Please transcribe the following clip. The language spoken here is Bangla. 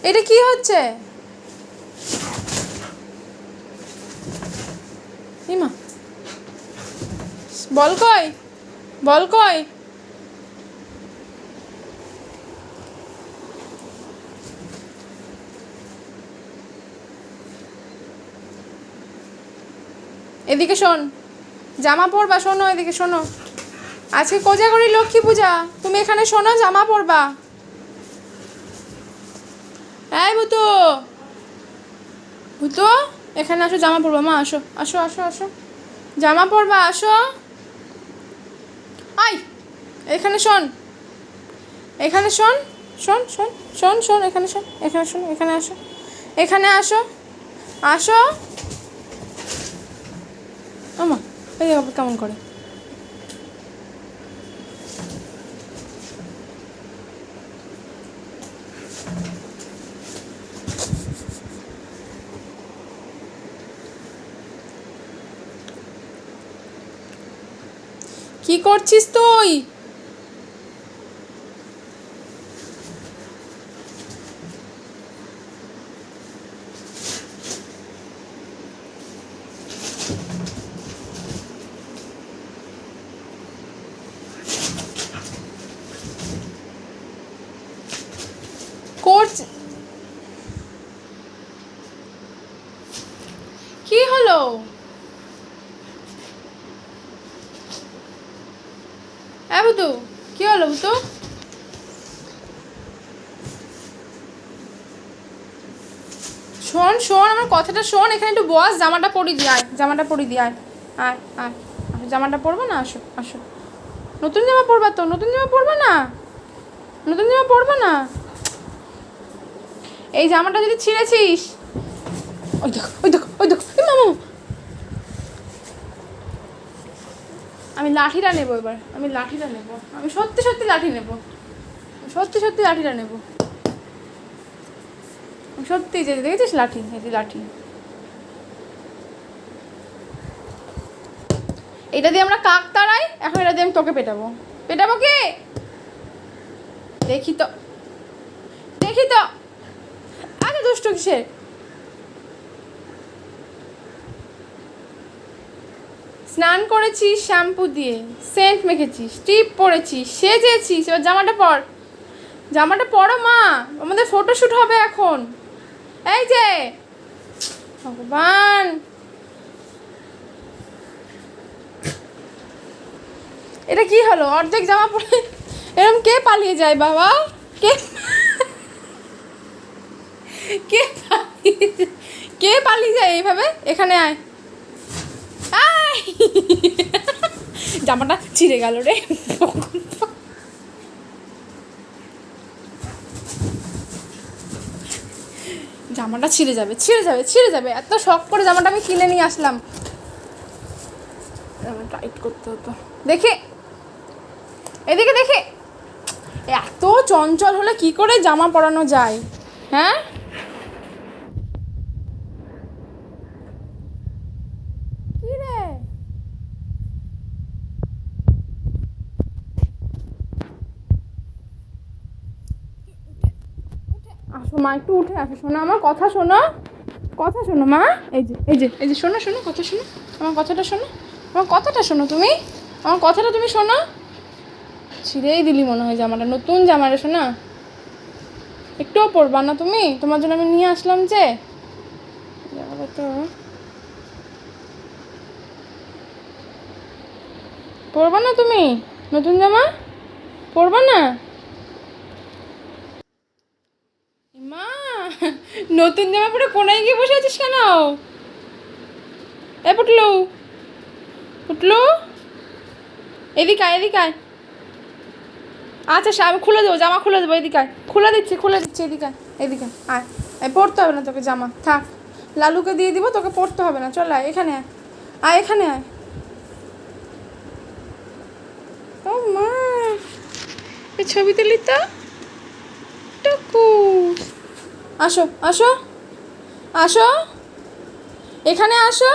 এটা কি হচ্ছে? ইমা, বল কই, বল কই? এদিকে শোন, জামা পরবা, শোনো এদিকে শোনো। আজকে কোজাগরি লক্ষ্মী পূজা, তুমি এখানে শোনো, জামা পরবা। এই ভূতু, ভূতু এখানে আসো, জামা পরবা। মা আসো আসো আসো আসো, জামা পরবা, আসো। আই, এখানে শোন, এখানে শোন, শোন শোন শোন শোন, এখানে শোন, এখানে শোন, এখানে আসো, এখানে আসো, আসো। আমা, এই কেমন করে? কি করছিস তুই? কি হলো? বুতু, কি হলো বুতু? শোন শোন, আমার কথাটা শোন, এখানে একটু বস, জামাটা পরি দিয়ে আয়, জামাটা পরি দিয়ে আয়, আয় আয়, জামাটা পরবো না? আসো আসো, নতুন জামা পরবা তো, নতুন জামা পরবো না? নতুন জামা পরবো না? এই জামাটা যদি ছিঁড়েছিস, ওই দেখো ওই দেখো ওই দেখো, মামা, আমি লাঠিটা নেবো এবার, আমি লাঠিটা নেবো, আমি সত্যি সত্যি লাঠি নেবো, সত্যি সত্যি লাঠিটা নেবো, সত্যি। যে দেখেছিস লাঠি, এই যে লাঠি, এটা দিয়ে আমরা কাক তাড়াই, এখন এটা দিয়ে আমি তোকে পেটাবো। পেটাবো কি? দেখি তো, দেখি তো, আরে দুষ্ট কিসের? স্নান করেছিস শ্যাম্পু দিয়ে, সেন্ট মেখেছিস, টিপ পরেছিস, সেজেছিস, এবার জামাটা পর, জামাটা পরো মা, আমাদের ফটোশ্যুট হবে এখন। এই যে ভগবান, এটা কি হলো? অর্ধেক জামা পরে এরকম কে পালিয়ে যায় বাবা? কে কে কে পালিয়ে যায় এইভাবে? এখানে আয়, আয়। জামাটা ছিঁড়ে গেল রে। জামাটা ছিঁড়ে যাবে, ছিঁড়ে যাবে, ছিঁড়ে যাবে, এত শখ করে জামাটা আমি কিনে নিয়ে আসলাম, টাইট করতে হতো। দেখে এদিকে, দেখে, এত চঞ্চল হলে কি করে জামা পরানো যায়? হ্যাঁ, কি রে? আসো মা, একটু উঠে আসো, শোনো আমার কথা, শোনো কথা শোনো মা, এই যে এই যে এই যে, শোনো শোনো, কথা শোনো, আমার কথাটা শোনো, আমার কথাটা শোনো, তুমি আমার কথাটা তুমি শোনো। ছিঁড়েই দিলি মনে হয় জামাটা, নতুন জামাটা শোনা, একটুও পরবা না তুমি? তোমার জন্য আমি নিয়ে আসলাম যে জামাটা, তো পরবা না তুমি? নতুন জামা পরবা না? মা, নতুন জামা পরে কোনায় গিয়ে বসে আছিস কেন? এ পুটলু, পুটলু, এদিকে আয়, এদিকে আয়। আচ্ছা আমি খুলে দেবো, জামা খুলে দেবো, এদিকে আয়, খুলে দিচ্ছি, খুলে দিচ্ছি, এদিকে আয়, এদিকে আয়, আয়, পরতে হবে না তোকে জামা, থাক, লালুকে দিয়ে দিব, তোকে পরতে হবে না, চল আয় এখানে, আয় আয় এখানে আয়। ও মা, এই ছবি তুলি তো, টুকু, আসো আসো আসো, এখানে আসো।